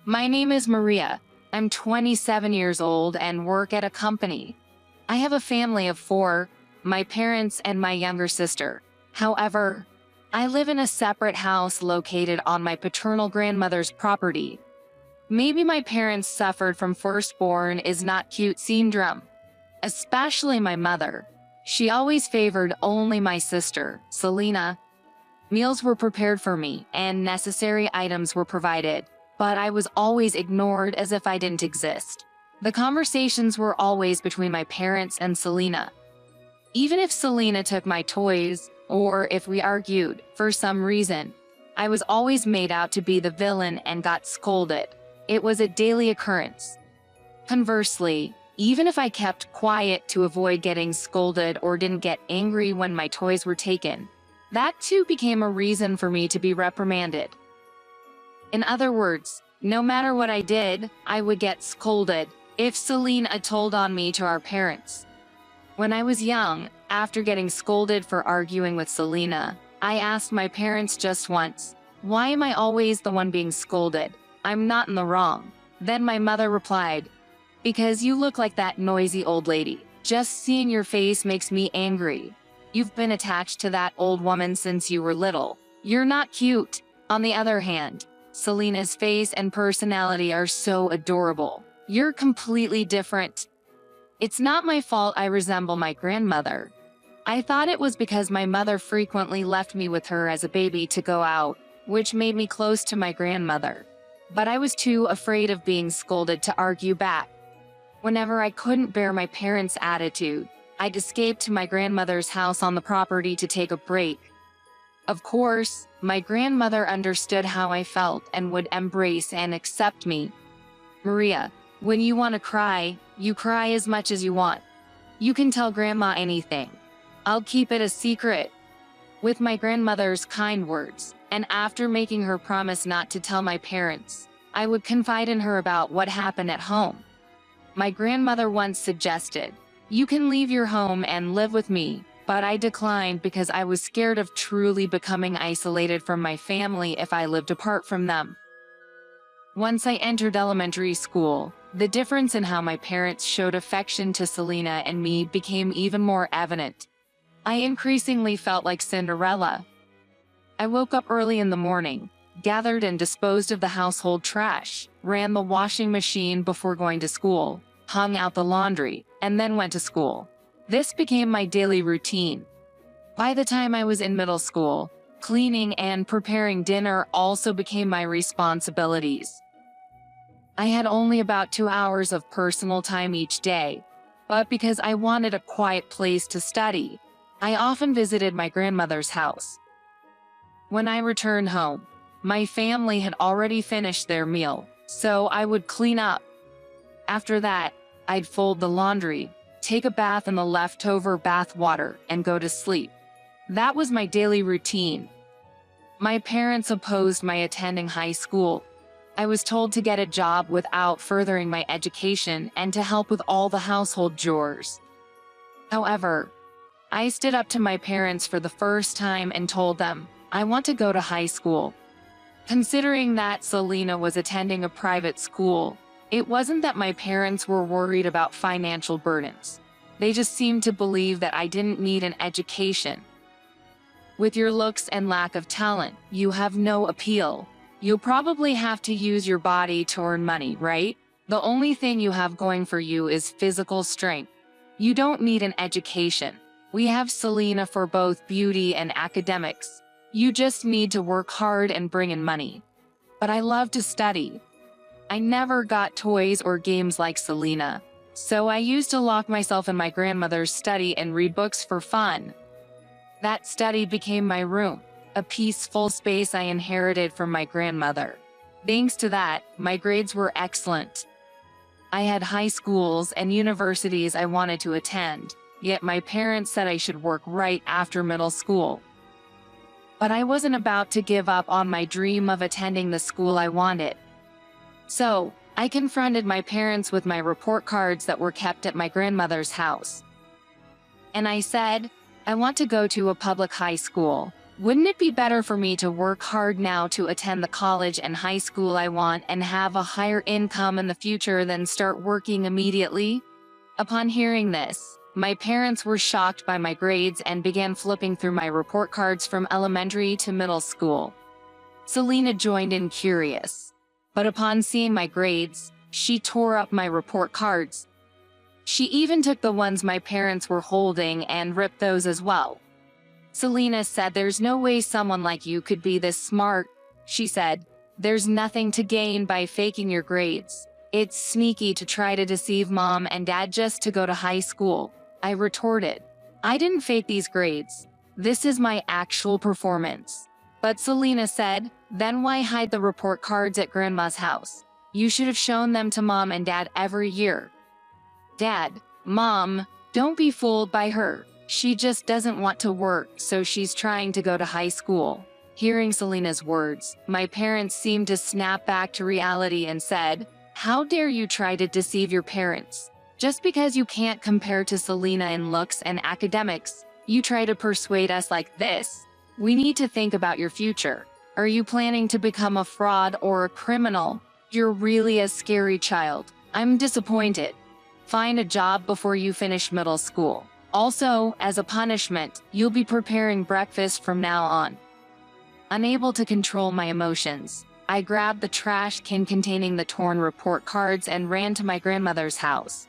My name is Maria. I'm 27 years old and work at a company. I have a family of 4, my parents and my younger sister. However, I live in a separate house located on my paternal grandmother's property. Maybe my parents suffered from firstborn is not cute syndrome. Especially my mother. She always favored only my sister, Selena. Meals were prepared for me and necessary items were provided, but I was always ignored as if I didn't exist. The conversations were always between my parents and Selena. Even if Selena took my toys, or if we argued, for some reason, I was always made out to be the villain and got scolded. It was a daily occurrence. Conversely, even if I kept quiet to avoid getting scolded or didn't get angry when my toys were taken, that too became a reason for me to be reprimanded. In other words, no matter what I did, I would get scolded if Selena told on me to our parents. When I was young, after getting scolded for arguing with Selena, I asked my parents just once, "Why am I always the one being scolded? I'm not in the wrong." Then my mother replied, "Because you look like that noisy old lady. Just seeing your face makes me angry. You've been attached to that old woman since you were little. You're not cute." On the other hand, Selena's face and personality are so adorable. You're completely different. It's not my fault I resemble my grandmother. I thought it was because my mother frequently left me with her as a baby to go out, which made me close to my grandmother. But I was too afraid of being scolded to argue back. Whenever I couldn't bear my parents' attitude, I'd escape to my grandmother's house on the property to take a break. Of course, my grandmother understood how I felt and would embrace and accept me. "Maria, when you want to cry, you cry as much as you want. You can tell Grandma anything. I'll keep it a secret." With my grandmother's kind words, and after making her promise not to tell my parents, I would confide in her about what happened at home. My grandmother once suggested, "You can leave your home and live with me," but I declined because I was scared of truly becoming isolated from my family if I lived apart from them. Once I entered elementary school, the difference in how my parents showed affection to Selena and me became even more evident. I increasingly felt like Cinderella. I woke up early in the morning, gathered and disposed of the household trash, ran the washing machine before going to school, hung out the laundry, and then went to school. This became my daily routine. By the time I was in middle school, cleaning and preparing dinner also became my responsibilities. I had only about 2 hours of personal time each day, but because I wanted a quiet place to study, I often visited my grandmother's house. When I returned home, my family had already finished their meal, so I would clean up. After that, I'd fold the laundry, take a bath in the leftover bath water, and go to sleep. That was my daily routine. My parents opposed my attending high school. I was told to get a job without furthering my education and to help with all the household chores. However, I stood up to my parents for the first time and told them, I want to go to high school. Considering that Selena was attending a private school, it wasn't that my parents were worried about financial burdens. They just seemed to believe that I didn't need an education. With your looks and lack of talent, you have no appeal. You'll probably have to use your body to earn money, right? The only thing you have going for you is physical strength. You don't need an education. We have Selena for both beauty and academics. You just need to work hard and bring in money. But I love to study. I never got toys or games like Selena, so I used to lock myself in my grandmother's study and read books for fun. That study became my room, a peaceful space I inherited from my grandmother. Thanks to that, my grades were excellent. I had high schools and universities I wanted to attend, yet my parents said I should work right after middle school. But I wasn't about to give up on my dream of attending the school I wanted. So, I confronted my parents with my report cards that were kept at my grandmother's house. And I said, I want to go to a public high school. Wouldn't it be better for me to work hard now to attend the college and high school I want and have a higher income in the future than start working immediately? Upon hearing this, my parents were shocked by my grades and began flipping through my report cards from elementary to middle school. Selena joined in curious, but upon seeing my grades, she tore up my report cards. She even took the ones my parents were holding and ripped those as well. Selena said, "There's no way someone like you could be this smart." She said, "There's nothing to gain by faking your grades. It's sneaky to try to deceive mom and dad just to go to high school." I retorted, "I didn't fake these grades. This is my actual performance." But Selena said, "Then why hide the report cards at grandma's house? You should have shown them to mom and dad every year." "Dad, Mom, don't be fooled by her. She just doesn't want to work, so she's trying to go to high school." Hearing Selena's words, my parents seemed to snap back to reality and said, "How dare you try to deceive your parents? Just because you can't compare to Selena in looks and academics, you try to persuade us like this? We need to think about your future. Are you planning to become a fraud or a criminal? You're really a scary child. I'm disappointed. Find a job before you finish middle school. Also, as a punishment, you'll be preparing breakfast from now on." Unable to control my emotions, I grabbed the trash can containing the torn report cards and ran to my grandmother's house.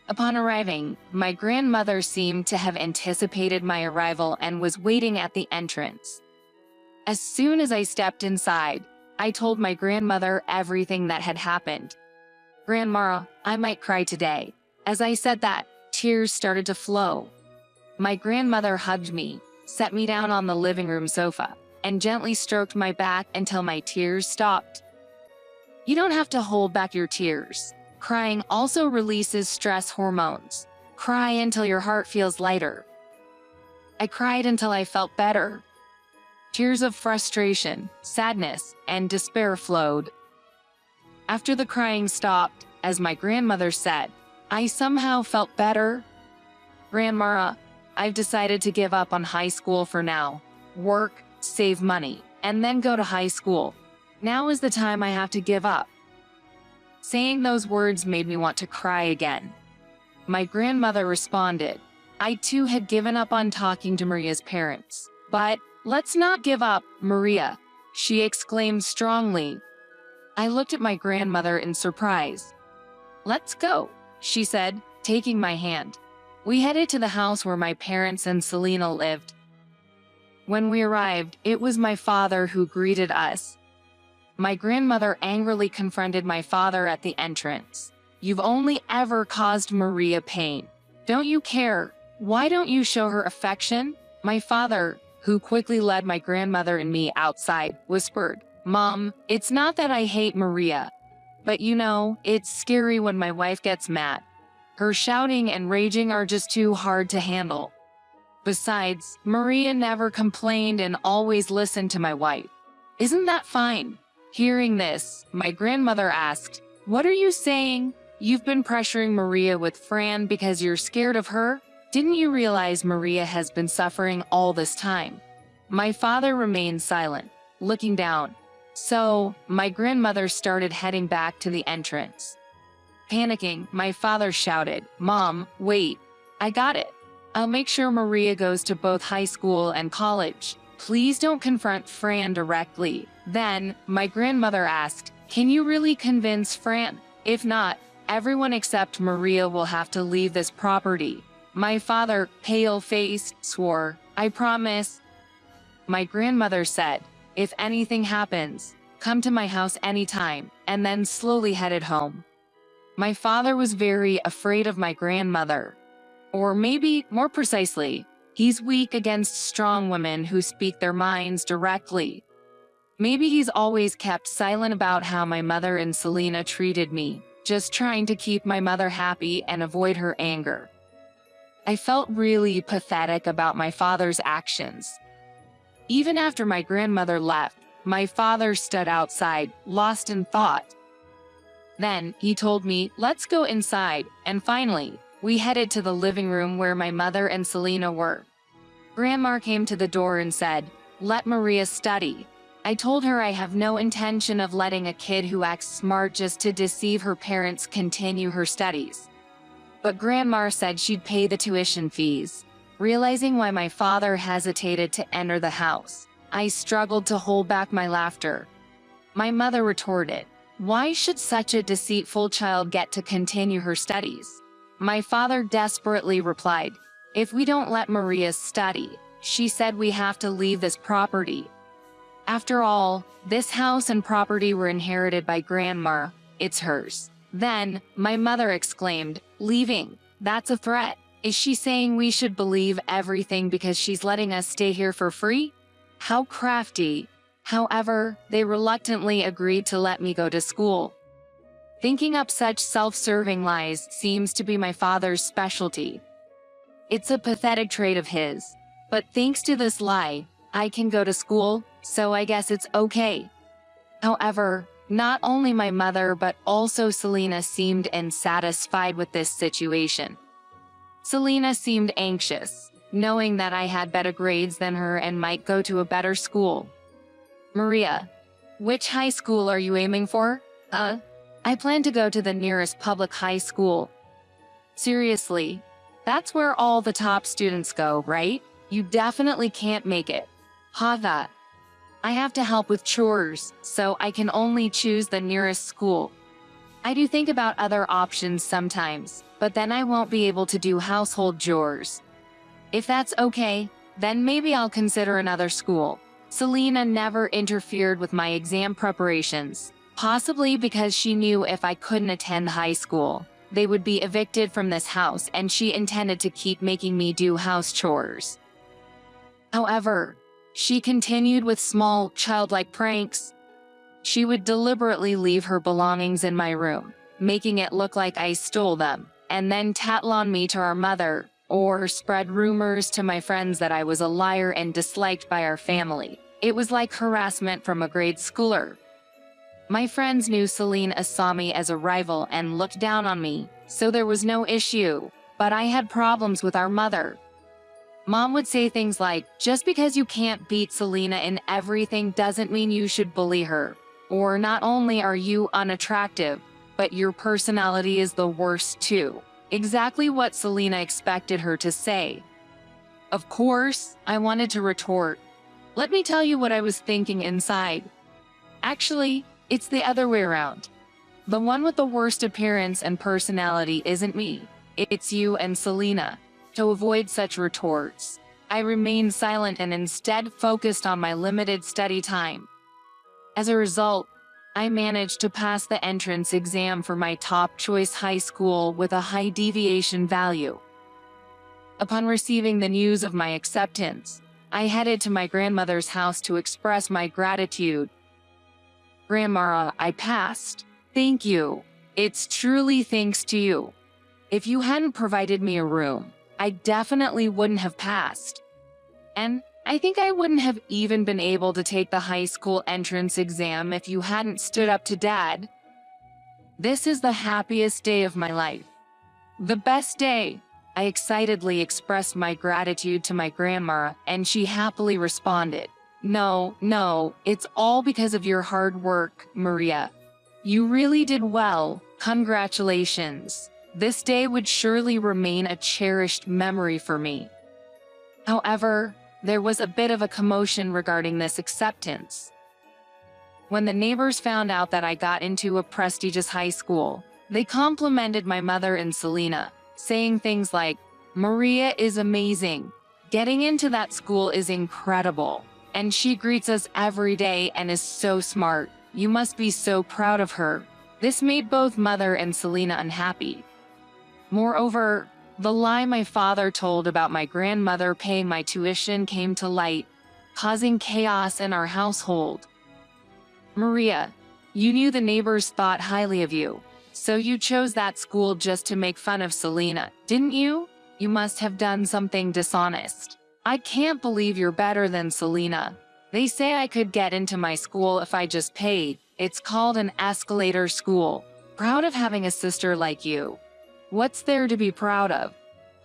Upon arriving, my grandmother seemed to have anticipated my arrival and was waiting at the entrance. As soon as I stepped inside, I told my grandmother everything that had happened. "Grandma, I might cry today." As I said that, tears started to flow. My grandmother hugged me, set me down on the living room sofa, and gently stroked my back until my tears stopped. "You don't have to hold back your tears. Crying also releases stress hormones. Cry until your heart feels lighter." I cried until I felt better. Tears of frustration, sadness, and despair flowed. After the crying stopped, as my grandmother said, I somehow felt better. "Grandma, I've decided to give up on high school for now. Work, save money, and then go to high school. Now is the time I have to give up." Saying those words made me want to cry again. My grandmother responded, "I too had given up on talking to Maria's parents. But let's not give up, Maria," she exclaimed strongly. I looked at my grandmother in surprise. "Let's go," she said, taking my hand. We headed to the house where my parents and Selena lived. When we arrived, it was my father who greeted us. My grandmother angrily confronted my father at the entrance. "You've only ever caused Maria pain. Don't you care? Why don't you show her affection?" My father, who quickly led my grandmother and me outside, whispered, "Mom, it's not that I hate Maria. But you know, it's scary when my wife gets mad. Her shouting and raging are just too hard to handle. Besides, Maria never complained and always listened to my wife. Isn't that fine?" Hearing this, my grandmother asked, "What are you saying? You've been pressuring Maria with Fran because you're scared of her? Didn't you realize Maria has been suffering all this time?" My father remained silent, looking down. So, my grandmother started heading back to the entrance. Panicking, my father shouted, "Mom, wait. I got it. I'll make sure Maria goes to both high school and college. Please don't confront Fran directly." Then, my grandmother asked, "Can you really convince Fran? If not, everyone except Maria will have to leave this property." My father, pale-faced, swore, "I promise." My grandmother said, "If anything happens, come to my house anytime," and then slowly headed home. My father was very afraid of my grandmother. Or maybe, more precisely, he's weak against strong women who speak their minds directly. Maybe he's always kept silent about how my mother and Selena treated me, just trying to keep my mother happy and avoid her anger. I felt really pathetic about my father's actions. Even after my grandmother left, my father stood outside, lost in thought. Then, he told me, "Let's go inside," and finally, we headed to the living room where my mother and Selena were. Grandma came to the door and said, "Let Maria study." I told her I have no intention of letting a kid who acts smart just to deceive her parents continue her studies. But Grandma said she'd pay the tuition fees. Realizing why my father hesitated to enter the house, I struggled to hold back my laughter. My mother retorted, "Why should such a deceitful child get to continue her studies?" My father desperately replied, "If we don't let Maria study, she said we have to leave this property." After all, this house and property were inherited by Grandma. It's hers. Then, my mother exclaimed, "Leaving? That's a threat. Is she saying we should believe everything because she's letting us stay here for free?" How crafty. However, they reluctantly agreed to let me go to school. Thinking up such self-serving lies seems to be my father's specialty. It's a pathetic trait of his. But thanks to this lie, I can go to school, so I guess it's okay. However, not only my mother but also Selena seemed unsatisfied with this situation. Selena seemed anxious, knowing that I had better grades than her and might go to a better school. "Maria, which high school are you aiming for?" I plan to go to the nearest public high school." "Seriously? That's where all the top students go, right? You definitely can't make it." "Haha. I have to help with chores, so I can only choose the nearest school. I do think about other options sometimes, but then I won't be able to do household chores. If that's okay, then maybe I'll consider another school." Selena never interfered with my exam preparations, possibly because she knew if I couldn't attend high school, they would be evicted from this house and she intended to keep making me do house chores. However, she continued with small, childlike pranks. She would deliberately leave her belongings in my room, making it look like I stole them, and then tattle on me to our mother, or spread rumors to my friends that I was a liar and disliked by our family. It was like harassment from a grade schooler. My friends knew Selena saw me as a rival and looked down on me, so there was no issue, but I had problems with our mother. Mom would say things like, "Just because you can't beat Selena in everything doesn't mean you should bully her," or "Not only are you unattractive, but your personality is the worst too." Exactly what Selena expected her to say. Of course, I wanted to retort, "Let me tell you what I was thinking inside. Actually, it's the other way around. The one with the worst appearance and personality isn't me. It's you and Selena." To avoid such retorts, I remained silent and instead focused on my limited study time. As a result, I managed to pass the entrance exam for my top choice high school with a high deviation value. Upon receiving the news of my acceptance, I headed to my grandmother's house to express my gratitude. "Grandma, I passed. Thank you. It's truly thanks to you. If you hadn't provided me a room, I definitely wouldn't have passed. And I think I wouldn't have even been able to take the high school entrance exam if you hadn't stood up to Dad. This is the happiest day of my life. The best day." I excitedly expressed my gratitude to my grandma, and she happily responded, No, it's all because of your hard work, Maria. You really did well. Congratulations. This day would surely remain a cherished memory for me." However, there was a bit of a commotion regarding this acceptance. When the neighbors found out that I got into a prestigious high school, they complimented my mother and Selena, saying things like, "Maria is amazing. Getting into that school is incredible. And she greets us every day and is so smart. You must be so proud of her." This made both mother and Selena unhappy. Moreover, the lie my father told about my grandmother paying my tuition came to light, causing chaos in our household. "Maria, you knew the neighbors thought highly of you, so you chose that school just to make fun of Selena, didn't you? You must have done something dishonest. I can't believe you're better than Selena. They say I could get into my school if I just paid. It's called an escalator school. Proud of having a sister like you. What's there to be proud of?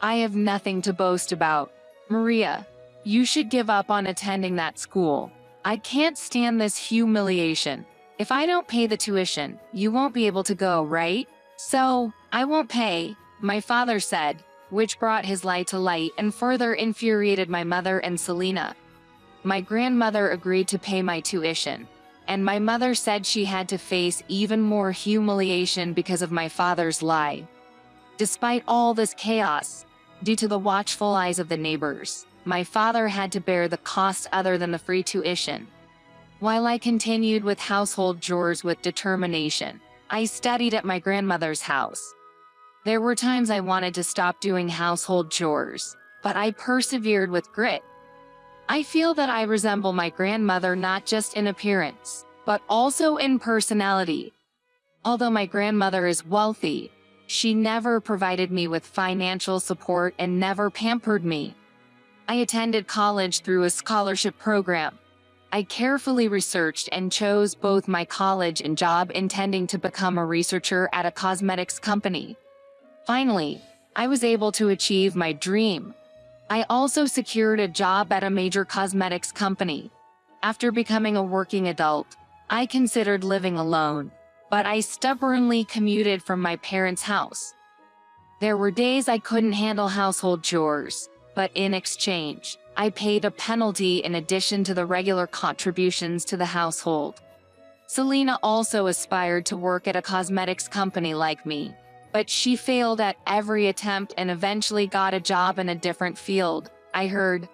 I have nothing to boast about. Maria, You should give up on attending that school. I can't stand this humiliation. If I don't pay the tuition, you won't be able to go, right? So, I won't pay, my father said, which brought his lie to light and further infuriated my mother and Selena. My grandmother agreed to pay my tuition, and my mother said she had to face even more humiliation because of my father's lie. Despite all this chaos, due to the watchful eyes of the neighbors, my father had to bear the cost other than the free tuition. While I continued with household chores with determination, I studied at my grandmother's house. There were times I wanted to stop doing household chores, but I persevered with grit. I feel that I resemble my grandmother not just in appearance, but also in personality. Although my grandmother is wealthy, she never provided me with financial support and never pampered me. I attended college through a scholarship program. I carefully researched and chose both my college and job intending to become a researcher at a cosmetics company. Finally, I was able to achieve my dream. I also secured a job at a major cosmetics company. After becoming a working adult, I considered living alone, but I stubbornly commuted from my parents' house. There were days I couldn't handle household chores, but in exchange, I paid a penalty in addition to the regular contributions to the household. Selena also aspired to work at a cosmetics company like me, but she failed at every attempt and eventually got a job in a different field, I heard.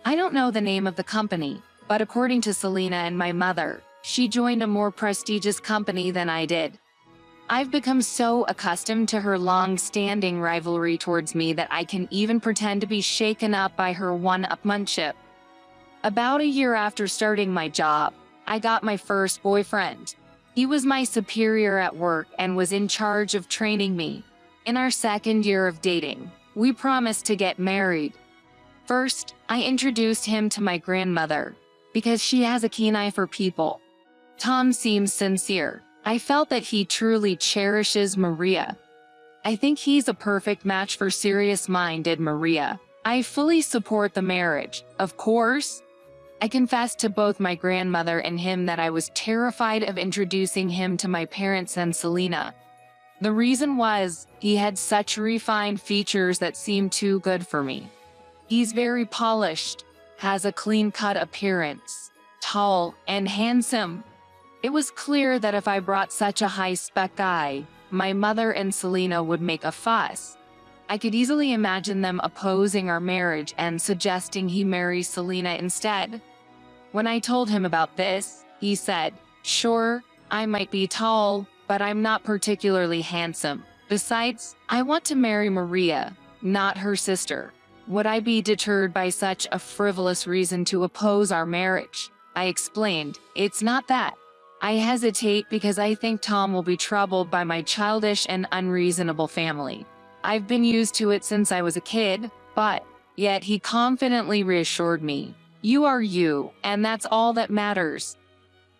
I don't know the name of the company, but according to Selena and my mother, she joined a more prestigious company than I did. I've become so accustomed to her long-standing rivalry towards me that I can even pretend to be shaken up by her one-upmanship. About a year after starting my job, I got my first boyfriend. He was my superior at work and was in charge of training me. In our second year of dating, we promised to get married. First, I introduced him to my grandmother, because she has a keen eye for people. Tom seems sincere. I felt that he truly cherishes Maria. I think he's a perfect match for serious-minded Maria. I fully support the marriage, of course. I confessed to both my grandmother and him that I was terrified of introducing him to my parents and Selena. The reason was, he had such refined features that seemed too good for me. He's very polished, has a clean-cut appearance, tall and handsome. It was clear that if I brought such a high-spec guy, my mother and Selena would make a fuss. I could easily imagine them opposing our marriage and suggesting he marry Selena instead. When I told him about this, he said, "Sure, I might be tall, but I'm not particularly handsome. Besides, I want to marry Maria, not her sister. Would I be deterred by such a frivolous reason to oppose our marriage?" I explained, "It's not that. I hesitate because I think Tom will be troubled by my childish and unreasonable family. I've been used to it since I was a kid, but yet he confidently reassured me, 'You are you, and that's all that matters.'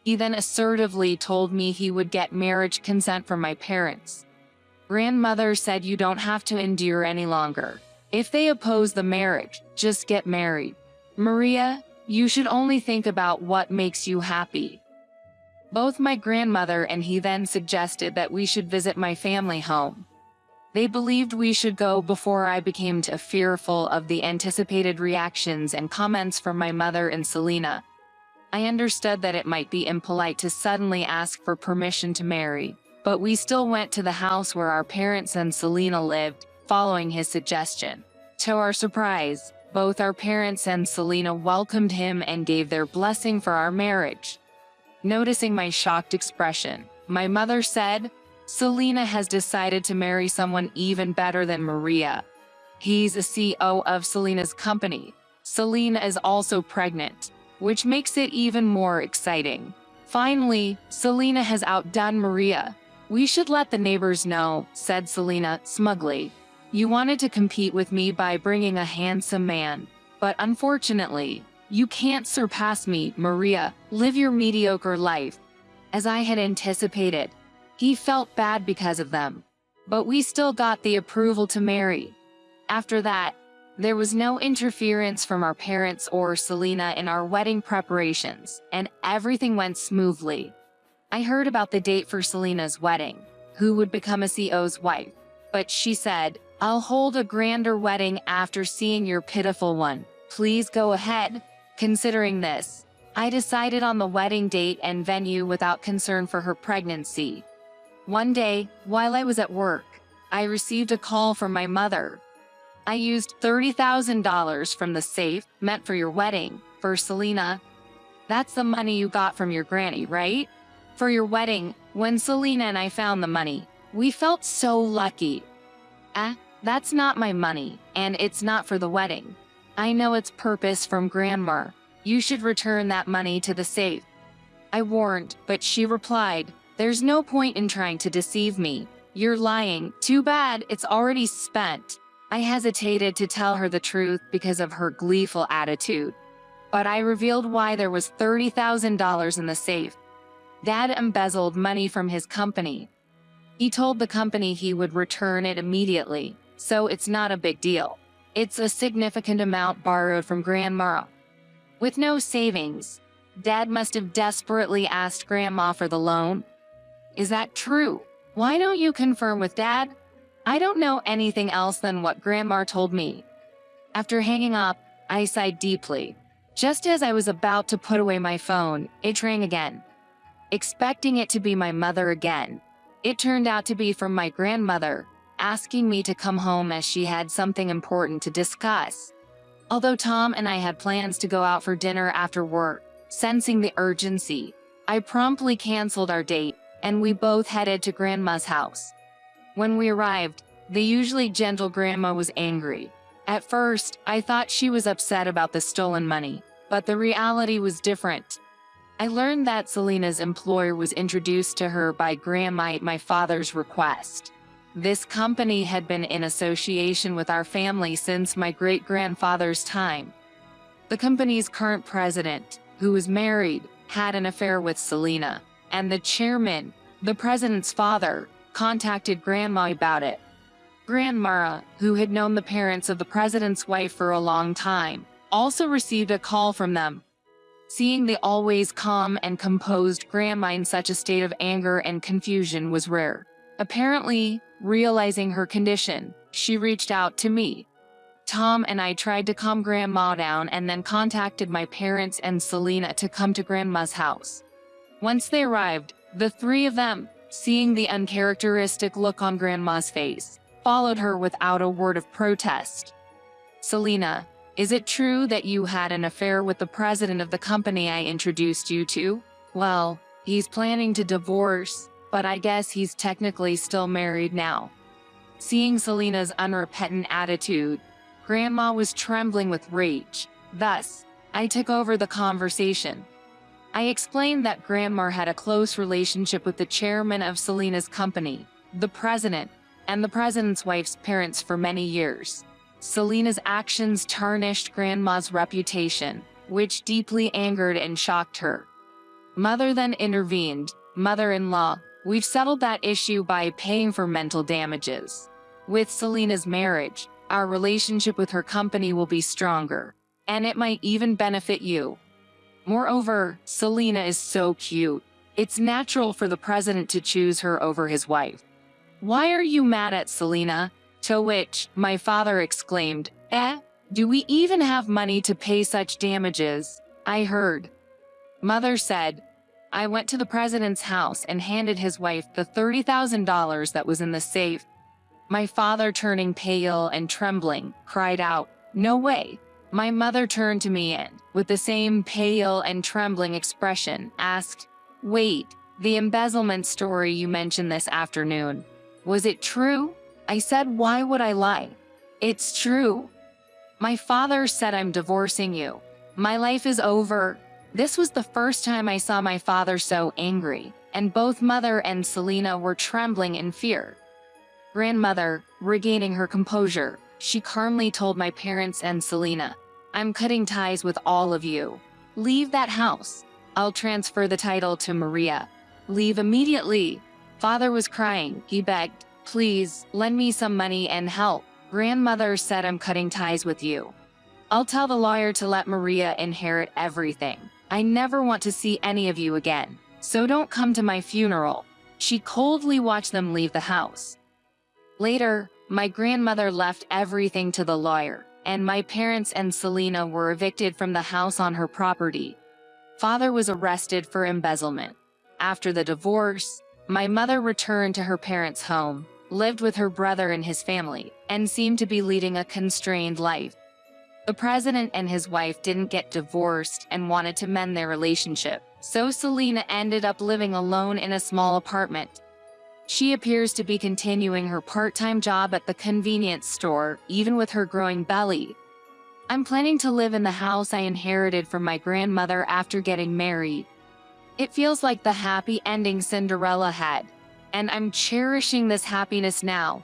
He then assertively told me he would get marriage consent from my parents. Grandmother said you don't have to endure any longer. If they oppose the marriage, just get married. Maria, you should only think about what makes you happy." Both my grandmother and he then suggested that we should visit my family home. They believed we should go before I became too fearful of the anticipated reactions and comments from my mother and Selena. I understood that it might be impolite to suddenly ask for permission to marry, but we still went to the house where our parents and Selena lived, following his suggestion. To our surprise, both our parents and Selena welcomed him and gave their blessing for our marriage. Noticing my shocked expression, my mother said, "Selena has decided to marry someone even better than Maria. He's a CEO of Selena's company. Selena is also pregnant, which makes it even more exciting. Finally, Selena has outdone Maria. We should let the neighbors know," said Selena smugly. "You wanted to compete with me by bringing a handsome man, but unfortunately, you can't surpass me, Maria. Live your mediocre life." As I had anticipated, he felt bad because of them, but we still got the approval to marry. After that, There was no interference from our parents or Selena in our wedding preparations, and everything went smoothly. I heard about the date for Selena's wedding, who would become a CEO's wife, but she said, "I'll hold a grander wedding after seeing your pitiful one. Please go ahead." Considering this, I decided on the wedding date and venue without concern for her pregnancy. One day, while I was at work, I received a call from my mother. "I used $30,000 from the safe meant for your wedding for Selena. That's the money you got from your granny, right? For your wedding." When Selena and I found the money, we felt so lucky. That's not my money, and it's not for the wedding. I know its purpose from Grandma. You should return that money to the safe." I warned, but she replied, "There's no point in trying to deceive me. You're lying. Too bad, it's already spent." I hesitated to tell her the truth because of her gleeful attitude, but I revealed why there was $30,000 in the safe. Dad embezzled money from his company. He told the company he would return it immediately, so it's not a big deal. It's a significant amount borrowed from Grandma. With no savings, Dad must have desperately asked Grandma for the loan. Is that true? Why don't you confirm with Dad? I don't know anything else than what Grandma told me. After hanging up, I sighed deeply. Just as I was about to put away my phone, it rang again. Expecting it to be my mother again, it turned out to be from my grandmother, asking me to come home as she had something important to discuss. Although Tom and I had plans to go out for dinner after work, sensing the urgency, I promptly canceled our date, and we both headed to Grandma's house. When we arrived, the usually gentle Grandma was angry. At first, I thought she was upset about the stolen money, but the reality was different. I learned that Selena's employer was introduced to her by Grandma at my father's request. This company had been in association with our family since my great-grandfather's time. The company's current president, who was married, had an affair with Selena, and the chairman, the president's father, contacted Grandma about it. Grandma, who had known the parents of the president's wife for a long time, also received a call from them. Seeing the always calm and composed Grandma in such a state of anger and confusion was rare. Apparently, realizing her condition, she reached out to me. Tom and I tried to calm Grandma down and then contacted my parents and Selena to come to Grandma's house. Once they arrived, the three of them, seeing the uncharacteristic look on Grandma's face, followed her without a word of protest. "Selena, is it true that you had an affair with the president of the company I introduced you to?" "Well, he's planning to divorce, but I guess he's technically still married now." Seeing Selena's unrepentant attitude, Grandma was trembling with rage. Thus, I took over the conversation. I explained that Grandma had a close relationship with the chairman of Selena's company, the president, and the president's wife's parents for many years. Selena's actions tarnished Grandma's reputation, which deeply angered and shocked her. Mother then intervened. "Mother-in-law, we've settled that issue by paying for mental damages. With Selena's marriage, our relationship with her company will be stronger, and it might even benefit you. Moreover, Selena is so cute. It's natural for the president to choose her over his wife." "Why are you mad at Selena?" To which my father exclaimed, "Do we even have money to pay such damages?" I heard. Mother said, "I went to the president's house and handed his wife the $30,000 that was in the safe." My father, turning pale and trembling, cried out, "No way." My mother turned to me and, with the same pale and trembling expression, asked, "Wait, the embezzlement story you mentioned this afternoon, was it true?" I said, "Why would I lie? It's true." My father said, "I'm divorcing you. My life is over." This was the first time I saw my father so angry, and both Mother and Selena were trembling in fear. Grandmother, regaining her composure, she calmly told my parents and Selena, "I'm cutting ties with all of you. Leave that house. I'll transfer the title to Maria. Leave immediately." Father was crying. He begged, "Please, lend me some money and help. Grandmother said I'm cutting ties with you. I'll tell the lawyer to let Maria inherit everything. I never want to see any of you again, so don't come to my funeral." She coldly watched them leave the house. Later, my grandmother left everything to the lawyer, and my parents and Selena were evicted from the house on her property. Father was arrested for embezzlement. After the divorce, my mother returned to her parents' home, lived with her brother and his family, and seemed to be leading a constrained life. The president and his wife didn't get divorced and wanted to mend their relationship, so Selena ended up living alone in a small apartment. She appears to be continuing her part-time job at the convenience store, even with her growing belly. I'm planning to live in the house I inherited from my grandmother after getting married. It feels like the happy ending Cinderella had, and I'm cherishing this happiness now.